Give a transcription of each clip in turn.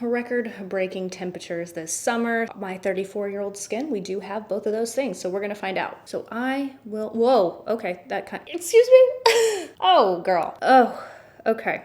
record-breaking temperatures this summer. My 34-year-old skin, we do have both of those things, so we're gonna find out. So I will, whoa, okay, that kind, excuse me? Oh, girl, oh, okay.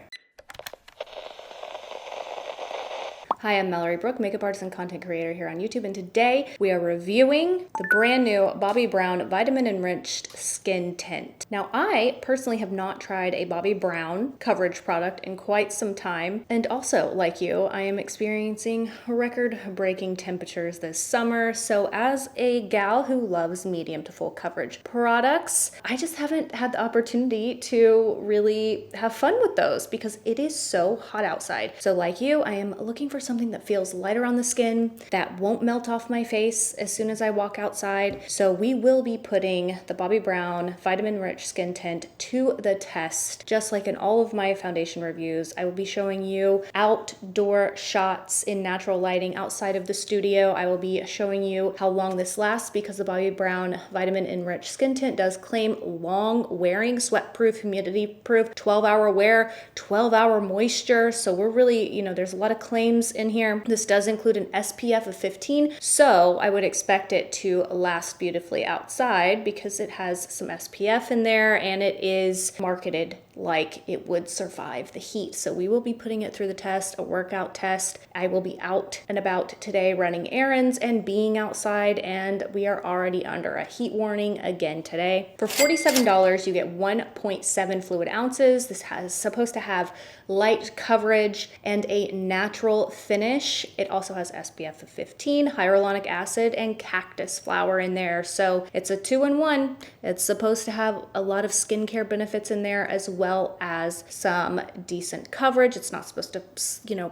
Hi, I'm Mallory Brooke, makeup artist and content creator here on YouTube, and today we are reviewing the brand new Bobbi Brown Vitamin Enriched Skin Tint. Now, I personally have not tried a Bobbi Brown coverage product in quite some time, and also, like you, I am experiencing record-breaking temperatures this summer, so as a gal who loves medium to full coverage products, I just haven't had the opportunity to really have fun with those because it is so hot outside. So like you, I am looking for something that feels lighter on the skin, that won't melt off my face as soon as I walk outside. So we will be putting the Bobbi Brown Vitamin Rich Skin Tint to the test. Just like in all of my foundation reviews, I will be showing you outdoor shots in natural lighting outside of the studio. I will be showing you how long this lasts because the Bobbi Brown Vitamin Enriched Skin Tint does claim long wearing, sweat proof, humidity proof, 12-hour wear, 12-hour moisture. So we're really, there's a lot of claims in here. This does include an SPF of 15, so I would expect it to last beautifully outside because it has some SPF in there and it is marketed like it would survive the heat. So we will be putting it through the test, a workout test. I will be out and about today running errands and being outside, and we are already under a heat warning again today. For $47, you get 1.7 fluid ounces. This is supposed to have light coverage and a natural finish. It also has SPF of 15, hyaluronic acid, and cactus flower in there. So it's a 2-in-1. It's supposed to have a lot of skincare benefits in there as well as some decent coverage. It's not supposed to,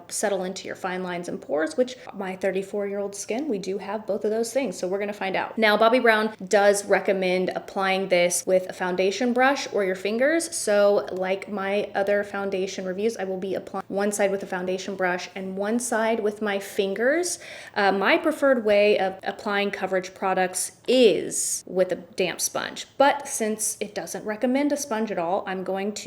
settle into your fine lines and pores, which my 34-year-old skin, we do have both of those things. So we're gonna find out. Now, Bobbi Brown does recommend applying this with a foundation brush or your fingers. So like my other foundation reviews, I will be applying one side with a foundation brush and one side with my fingers. My preferred way of applying coverage products is with a damp sponge, but since it doesn't recommend a sponge at all, I'm going to,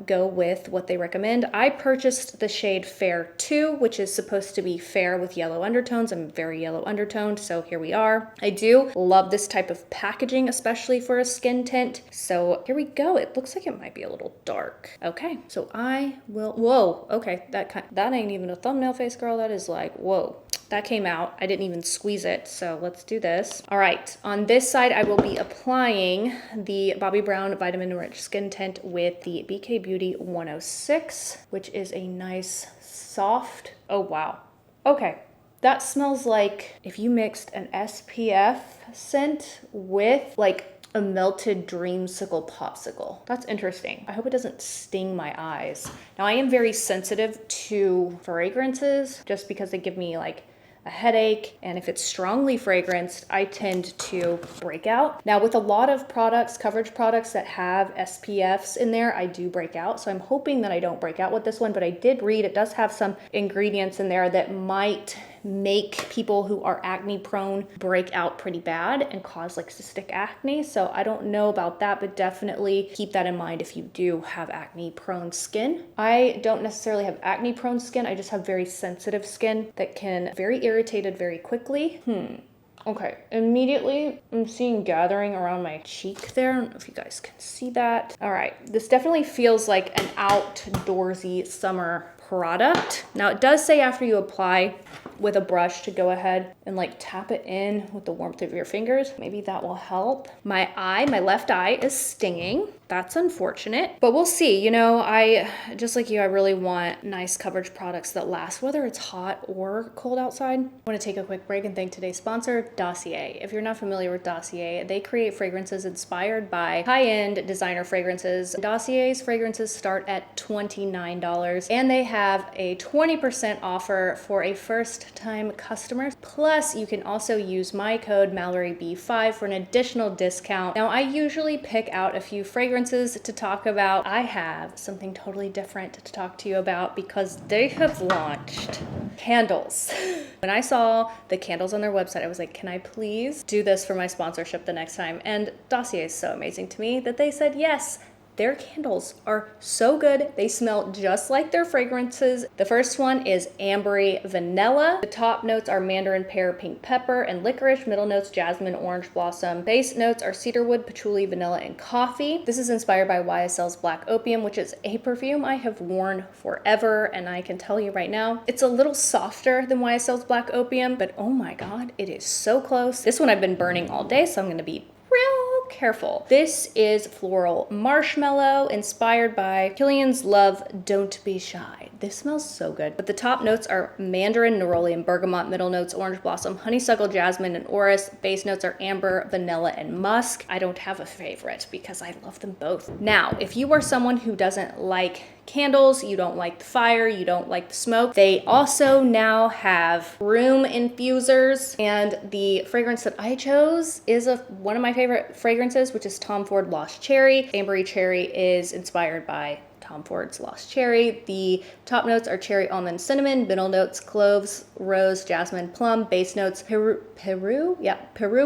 go with what they recommend. I purchased the shade Fair 2, which is supposed to be fair with yellow undertones. I'm very yellow undertoned, so here we are. I do love this type of packaging, especially for a skin tint. So here we go. It looks like it might be a little dark. Okay, so I will, whoa, okay, that ain't even a thumbnail face, girl. That is like, whoa. That came out. I didn't even squeeze it, so let's do this. All right, on this side, I will be applying the Bobbi Brown Vitamin Rich Skin Tint with the BK Beauty 106, which is a nice, soft, oh wow. Okay, that smells like if you mixed an SPF scent with like a melted dreamsicle popsicle. That's interesting. I hope it doesn't sting my eyes. Now, I am very sensitive to fragrances just because they give me like a headache, and if it's strongly fragranced, I tend to break out. Now, with a lot of products, coverage products that have SPFs in there, I do break out. So I'm hoping that I don't break out with this one, but I did read it does have some ingredients in there that might make people who are acne prone break out pretty bad and cause like cystic acne. So I don't know about that, but definitely keep that in mind if you do have acne prone skin. I don't necessarily have acne prone skin. I just have very sensitive skin that can very irritated very quickly. Okay, immediately I'm seeing gathering around my cheek there. I don't know if you guys can see that. All right, this definitely feels like an outdoorsy summer product. Now, it does say after you apply with a brush to go ahead and like tap it in with the warmth of your fingers. Maybe that will help. My left eye is stinging. That's unfortunate, but we'll see. I, just like you, I really want nice coverage products that last, whether it's hot or cold outside. I want to take a quick break and thank today's sponsor, Dossier. If you're not familiar with Dossier, they create fragrances inspired by high-end designer fragrances. Dossier's fragrances start at $29, and they have a 20% offer for a first-time customer. Plus, you can also use my code MalloryB5 for an additional discount. Now, I usually pick out a few fragrances to talk about. I have something totally different to talk to you about because they have launched candles. When I saw the candles on their website, I was like, can I please do this for my sponsorship the next time? And Dossier is so amazing to me that they said yes. Their candles are so good. They smell just like their fragrances. The first one is Ambery Vanilla. The top notes are mandarin, pear, pink pepper, and licorice. Middle notes, jasmine, orange blossom. Base notes are cedarwood, patchouli, vanilla, and coffee. This is inspired by YSL's Black Opium, which is a perfume I have worn forever, and I can tell you right now, it's a little softer than YSL's Black Opium, but oh my God, it is so close. This one I've been burning all day, so I'm gonna be real careful. This is Floral Marshmallow, inspired by Killian's Love Don't Be Shy. This smells so good. But the top notes are mandarin, neroli, and bergamot. Middle notes, orange blossom, honeysuckle, jasmine, and orris. Base notes are amber, vanilla, and musk. I don't have a favorite because I love them both. Now, if you are someone who doesn't like candles, you don't like the fire, you don't like the smoke, they also now have room infusers, and the fragrance that I chose is one of my favorite fragrances, which is Tom Ford Lost Cherry. Ambery Cherry is inspired by Tom Ford's Lost Cherry. The top notes are cherry, almond, cinnamon. Middle notes, cloves, rose, jasmine, plum. Base notes, Peru,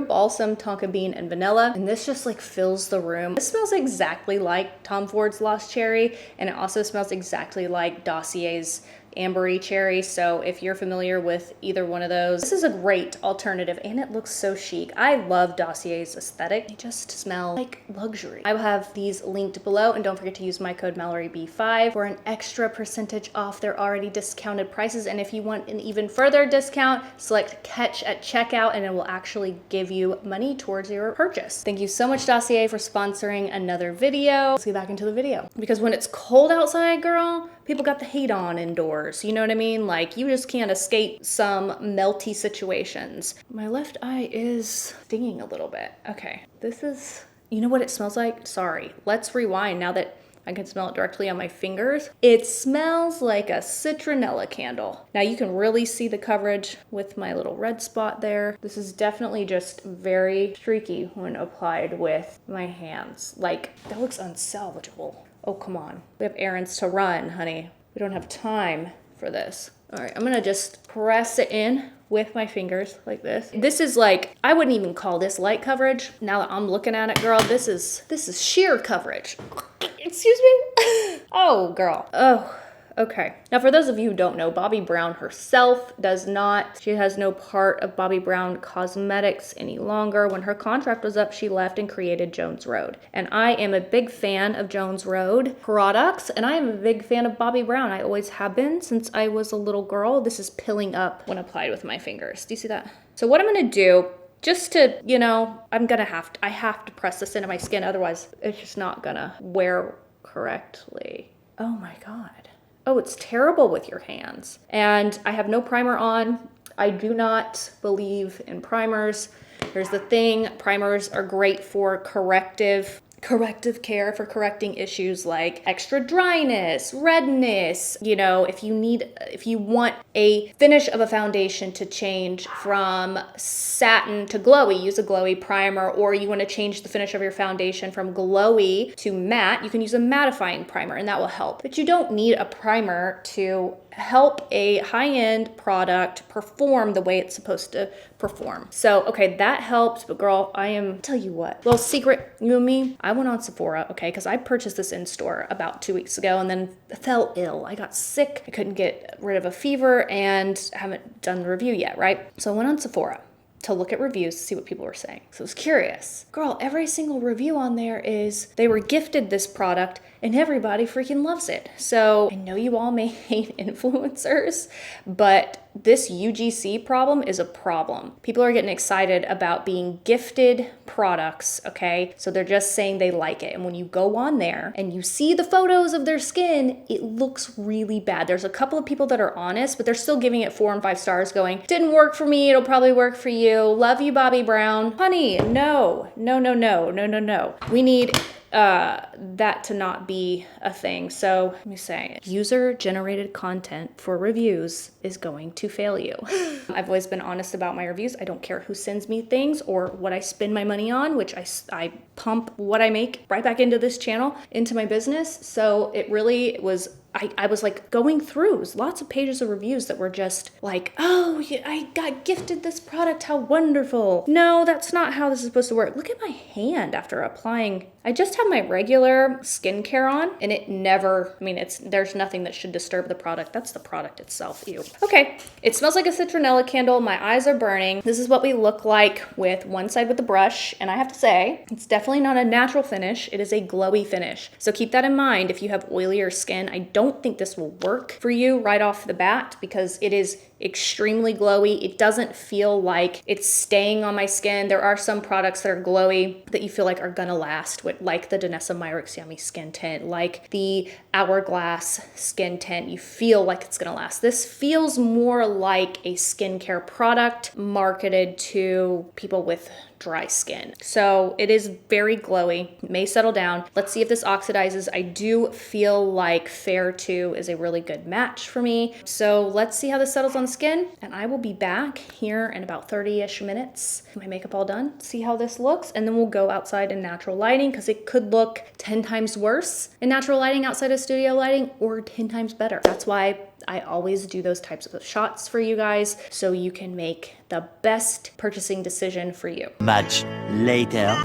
balsam, tonka bean, and vanilla. And this just like fills the room. This smells exactly like Tom Ford's Lost Cherry, and it also smells exactly like Dossier's Ambery Cherry. So if you're familiar with either one of those, this is a great alternative, and it looks so chic. I love Dossier's aesthetic. They just smell like luxury. I will have these linked below, and don't forget to use my code MalloryB5 for an extra percentage off their already discounted prices. And if you want an even further discount, select Catch at checkout, and it will actually give you money towards your purchase. Thank you so much, Dossier, for sponsoring another video. Let's get back into the video. Because when it's cold outside, girl, people got the heat on indoors. You know what I mean? Like, you just can't escape some melty situations. My left eye is stinging a little bit. Okay, this is, you know what it smells like? Sorry, let's rewind now that I can smell it directly on my fingers. It smells like a citronella candle. Now you can really see the coverage with my little red spot there. This is definitely just very streaky when applied with my hands. Like, that looks unsalvageable. Oh, come on. We have errands to run, honey. We don't have time for this. All right, I'm gonna just press it in with my fingers like this. This is like, I wouldn't even call this light coverage. Now that I'm looking at it, girl, this is sheer coverage. Excuse me? Oh, girl. Oh. Okay, now for those of you who don't know, Bobbi Brown herself she has no part of Bobbi Brown Cosmetics any longer. When her contract was up, she left and created Jones Road. And I am a big fan of Jones Road products, and I am a big fan of Bobbi Brown. I always have been since I was a little girl. This is pilling up when applied with my fingers. Do you see that? So what I'm gonna do, just to, you know, I have to press this into my skin, otherwise it's just not gonna wear correctly. Oh my God. Oh, it's terrible with your hands. And I have no primer on. I do not believe in primers. Here's the thing, primers are great for corrective care, for correcting issues like extra dryness, redness. You know, if you want a finish of a foundation to change from satin to glowy, use a glowy primer, or you want to change the finish of your foundation from glowy to matte, you can use a mattifying primer, and that will help. But you don't need a primer to help a high-end product perform the way it's supposed to perform. So, okay, that helps, but girl, tell you what, little secret, you and me, I went on Sephora, okay, because I purchased this in store about 2 weeks ago and then fell ill. I got sick, I couldn't get rid of a fever, and I haven't done the review yet, right? So I went on Sephora to look at reviews to see what people were saying. So I was curious. Girl, every single review on there is they were gifted this product and everybody freaking loves it. So I know you all may hate influencers, but this UGC problem is a problem. People are getting excited about being gifted products, okay? So they're just saying they like it. And when you go on there and you see the photos of their skin, it looks really bad. There's a couple of people that are honest, but they're still giving it 4 and 5 stars going, didn't work for me, it'll probably work for you. Love you, Bobbi Brown. Honey, no. We need that to not be a thing. So let me say, user-generated content for reviews is going to fail you. I've always been honest about my reviews. I don't care who sends me things or what I spend my money on, which I pump what I make right back into this channel, into my business. So it really was I was like going through lots of pages of reviews that were just like, oh, I got gifted this product, how wonderful. No, that's not how this is supposed to work. Look at my hand after applying. I just have my regular skincare on and it never, there's nothing that should disturb the product. That's the product itself. Ew. Okay, it smells like a citronella candle. My eyes are burning. This is what we look like with one side with the brush. And I have to say, it's definitely not a natural finish. It is a glowy finish. So keep that in mind if you have oilier skin. I don't think this will work for you right off the bat because it is extremely glowy. It doesn't feel like it's staying on my skin. There are some products that are glowy that you feel like are gonna last, like the Danessa Myricks Yummy Skin Tint, like the Hourglass Skin Tint. You feel like it's gonna last. This feels more like a skincare product marketed to people with dry skin. So it is very glowy, it may settle down. Let's see if this oxidizes. I do feel like Fair 2 is a really good match for me. So let's see how this settles on the skin, and I will be back here in about 30-ish minutes. My makeup all done, see how this looks, and then we'll go outside in natural lighting because it could look 10 times worse in natural lighting outside of studio lighting or 10 times better. That's why I always do those types of shots for you guys so you can make the best purchasing decision for you. Much later.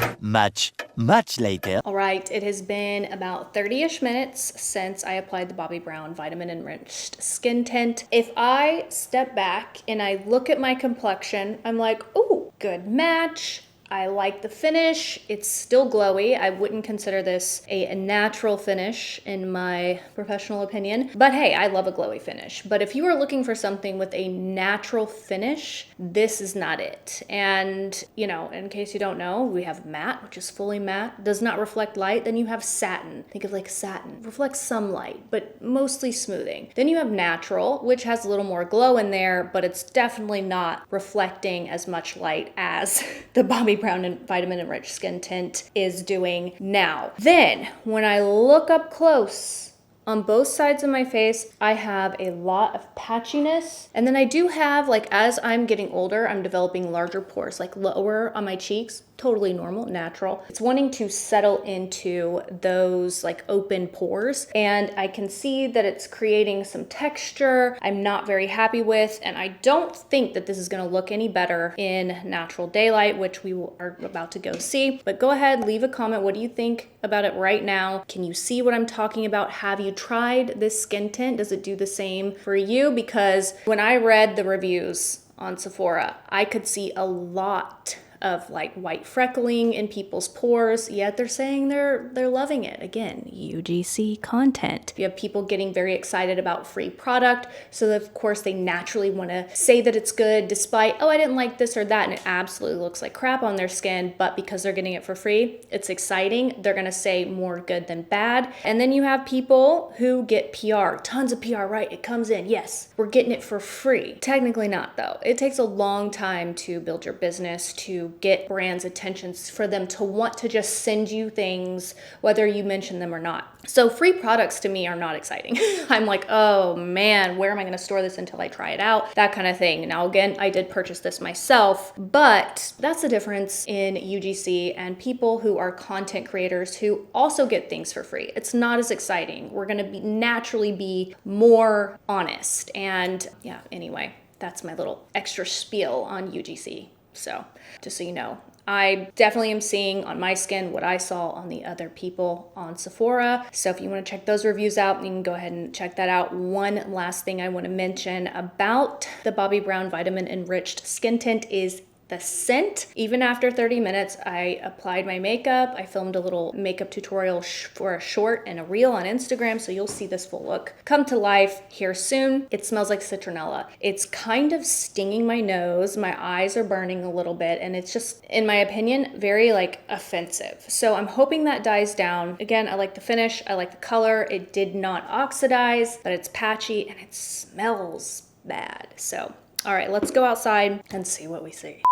All right, it has been about 30-ish minutes since I applied the Bobbi Brown Vitamin Enriched Skin Tint. If I step back and I look at my complexion, I'm like, oh, good match. I like the finish. It's still glowy. I wouldn't consider this a natural finish in my professional opinion, but hey, I love a glowy finish. But if you are looking for something with a natural finish, this is not it. And in case you don't know, we have matte, which is fully matte, does not reflect light. Then you have satin. Think of like satin, reflects some light, but mostly smoothing. Then you have natural, which has a little more glow in there, but it's definitely not reflecting as much light as the Bobbi Brown and Vitamin Enriched Skin Tint is doing now. Then when I look up close, on both sides of my face, I have a lot of patchiness. And then I do have, like, as I'm getting older, I'm developing larger pores, like lower on my cheeks. Totally normal, natural. It's wanting to settle into those like open pores. And I can see that it's creating some texture I'm not very happy with. And I don't think that this is gonna look any better in natural daylight, which we are about to go see. But go ahead, leave a comment. What do you think about it right now? Can you see what I'm talking about? Have you tried this skin tint? Does it do the same for you? Because when I read the reviews on Sephora, I could see a lot of like white freckling in people's pores, yet they're saying they're loving it. Again, UGC content. You have people getting very excited about free product, so that of course they naturally want to say that it's good despite, oh, I didn't like this or that, and it absolutely looks like crap on their skin, but because they're getting it for free, it's exciting. They're gonna say more good than bad. And then you have people who get PR, tons of PR, right? It comes in, yes, we're getting it for free. Technically not though. It takes a long time to build your business, to get brands' attentions, for them to want to just send you things whether you mention them or not. So free products to me are not exciting. I'm like, oh man, where am I gonna store this until I try it out? That kind of thing. Now again, I did purchase this myself, but that's the difference in UGC and people who are content creators who also get things for free. It's not as exciting. We're gonna naturally be more honest. And yeah, anyway, that's my little extra spiel on UGC. So just so you know, I definitely am seeing on my skin what I saw on the other people on Sephora. So if you want to check those reviews out, you can go ahead and check that out. One last thing I want to mention about the Bobbi Brown Vitamin Enriched Skin Tint is the scent. Even after 30 minutes, I applied my makeup. I filmed a little makeup tutorial for a short and a reel on Instagram, so you'll see this full look come to life here soon. It smells like citronella. It's kind of stinging my nose. My eyes are burning a little bit, and it's just, in my opinion, very like offensive. So I'm hoping that dies down. Again, I like the finish. I like the color. It did not oxidize, but it's patchy and it smells bad. So, all right, let's go outside and see what we see.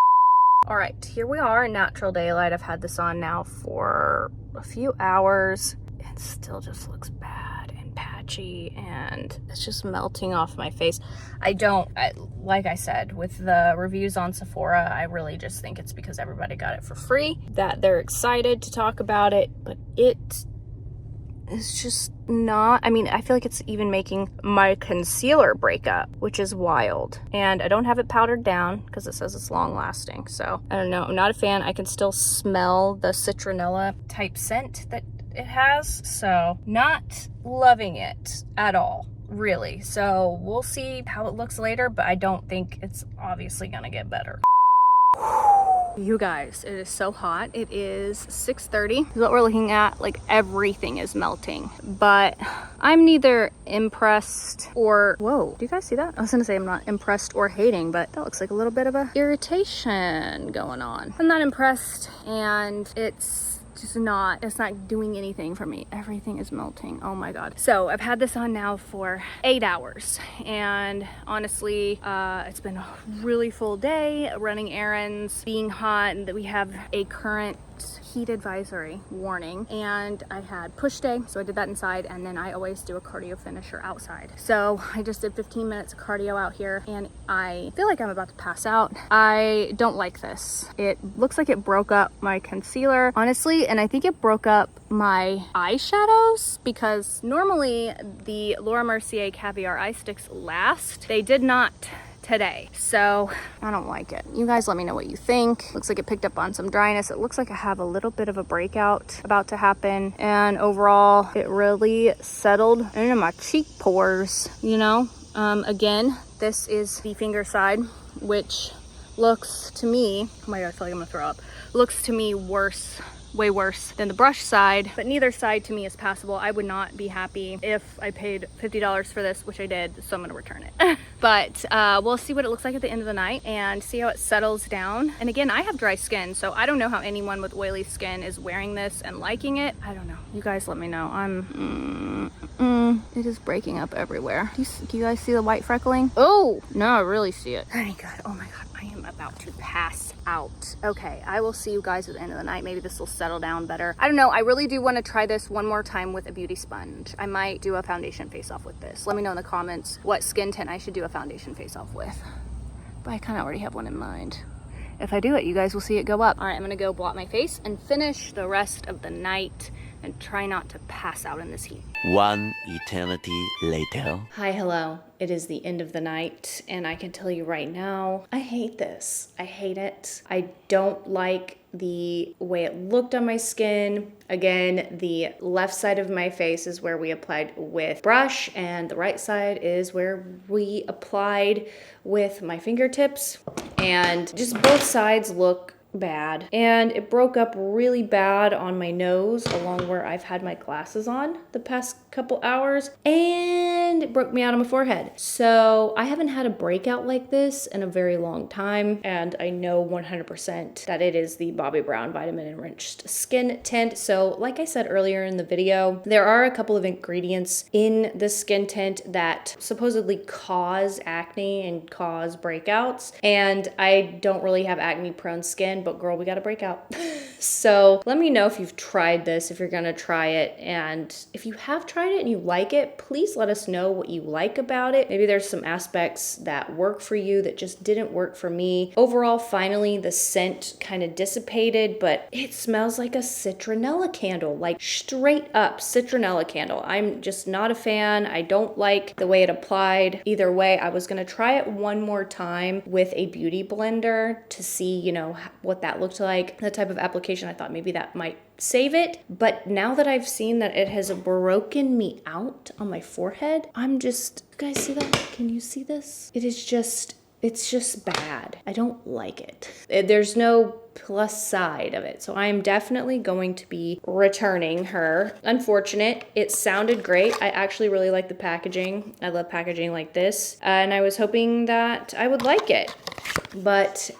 All right, here we are in natural daylight. I've had this on now for a few hours. It still just looks bad and patchy, and it's just melting off my face. Like I said, with the reviews on Sephora, I really just think it's because everybody got it for free, that they're excited to talk about it, but it is just not, I mean, I feel like it's even making my concealer break up, which is wild. And I don't have it powdered down because it says it's long lasting. So I don't know, I'm not a fan. I can still smell the citronella type scent that it has. So not loving it at all, really. So we'll see how it looks later, but I don't think it's obviously gonna get better. You guys, it is so hot. It is 6:30. This is what we're looking at. Like, everything is melting, but I'm neither impressed or, whoa, do you guys see that? I was gonna say I'm not impressed or hating, but that looks like a little bit of a irritation going on. I'm not impressed, and it's not doing anything for me. Everything is melting. Oh my God. So I've had this on now for 8 hours, and honestly, it's been a really full day running errands, being hot, and that we have a current heat advisory warning, and I had push day, so I did that inside, and then I always do a cardio finisher outside. So I just did 15 minutes of cardio out here, and I feel like I'm about to pass out. I don't like this. It looks like it broke up my concealer, honestly, and I think it broke up my eyeshadows, because normally the Laura Mercier Caviar eye sticks last. They did not today, so I don't like it. You guys let me know what you think. Looks like it picked up on some dryness. It looks like I have a little bit of a breakout about to happen, and overall it really settled into my cheek pores, you know. Again, this is the finger side, which looks to me, oh my God, I feel like I'm gonna throw up, looks to me worse, way worse than the brush side, but neither side to me is passable. I would not be happy if I paid $50 for this, which I did, so I'm gonna return it. But we'll see what it looks like at the end of the night and see how it settles down. And again, I have dry skin, so I don't know how anyone with oily skin is wearing this and liking it. I don't know. You guys let me know. It is breaking up everywhere. Do you guys see the white freckling? Oh, no, I really see it. Thank God. Oh my God, I am about to pass out. Okay, I will see you guys at the end of the night. Maybe this will settle down better. I don't know. I really do want to try this one more time with a beauty sponge. I might do a foundation face off with this. Let me know in the comments what skin tint I should do a foundation face off with. But I kind of already have one in mind. If I do it, you guys will see it go up. All right, I'm gonna go blot my face and finish the rest of the night and try not to pass out in this heat. One eternity later. Hi, hello. It is the end of the night, and I can tell you right now, I hate this. I hate it. I don't like the way it looked on my skin. Again, the left side of my face is where we applied with brush, and the right side is where we applied with my fingertips. And just both sides look bad, and it broke up really bad on my nose along where I've had my glasses on the past couple hours, and it broke me out on my forehead. So I haven't had a breakout like this in a very long time, and I know 100% that it is the Bobbi Brown Vitamin Enriched Skin Tint. So like I said earlier in the video, there are a couple of ingredients in the skin tint that supposedly cause acne and cause breakouts, and I don't really have acne prone skin, but girl, we got a breakout. So let me know if you've tried this, if you're gonna try it, and if you have tried it and you like it, please let us know what you like about it. Maybe there's some aspects that work for you that just didn't work for me. Overall, finally, the scent kind of dissipated, but it smells like a citronella candle, like straight up citronella candle. I'm just not a fan. I don't like the way it applied. Either way, I was gonna try it one more time with a beauty blender to see, you know, what that looked like, the type of application. I thought maybe that might save it, but now that I've seen that it has broken me out on my forehead, I'm just, you guys see that? Can you see this? It's just bad. I don't like it. There's no plus side of it. So I am definitely going to be returning her. Unfortunate. It sounded great. I actually really like the packaging. I love packaging like this. And I was hoping that I would like it. But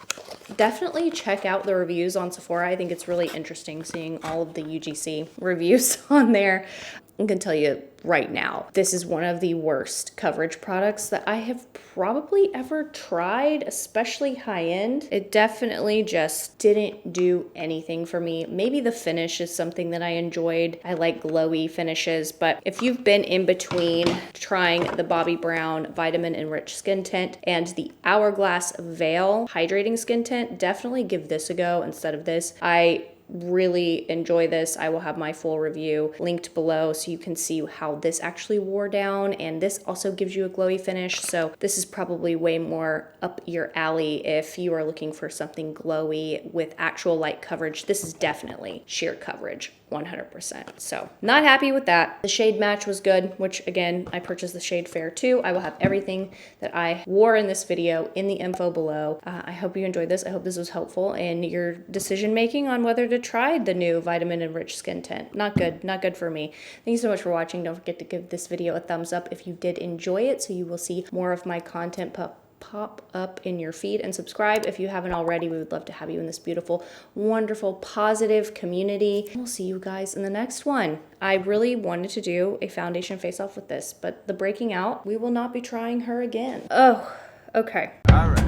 definitely check out the reviews on Sephora. I think it's really interesting seeing all of the UGC reviews on there. I can tell you right now, this is one of the worst coverage products that I have probably ever tried, especially high end. It definitely just didn't do anything for me. Maybe the finish is something that I enjoyed. I like glowy finishes, but if you've been in between trying the Bobbi Brown Vitamin Enriched Skin Tint and the Hourglass Veil Hydrating Skin Tint, definitely give this a go instead of this. I really enjoy this, I will have my full review linked below so you can see how this actually wore down, and this also gives you a glowy finish. So this is probably way more up your alley if you are looking for something glowy with actual light coverage. This is definitely sheer coverage, 100%. So not happy with that. The shade match was good, which again, I purchased the shade Fair too. I will have everything that I wore in this video in the info below. I hope you enjoyed this. I hope this was helpful in your decision making on whether to try the new Vitamin Enriched Skin Tint. Not good for me. Thank you so much for watching. Don't forget to give this video a thumbs up if you did enjoy it, so you will see more of my content pop up in your feed, and subscribe if you haven't already. We would love to have you in this beautiful, wonderful, positive community. We'll see you guys in the next one. I really wanted to do a foundation face off with this, but the breaking out, we will not be trying her again. Oh, okay. All right.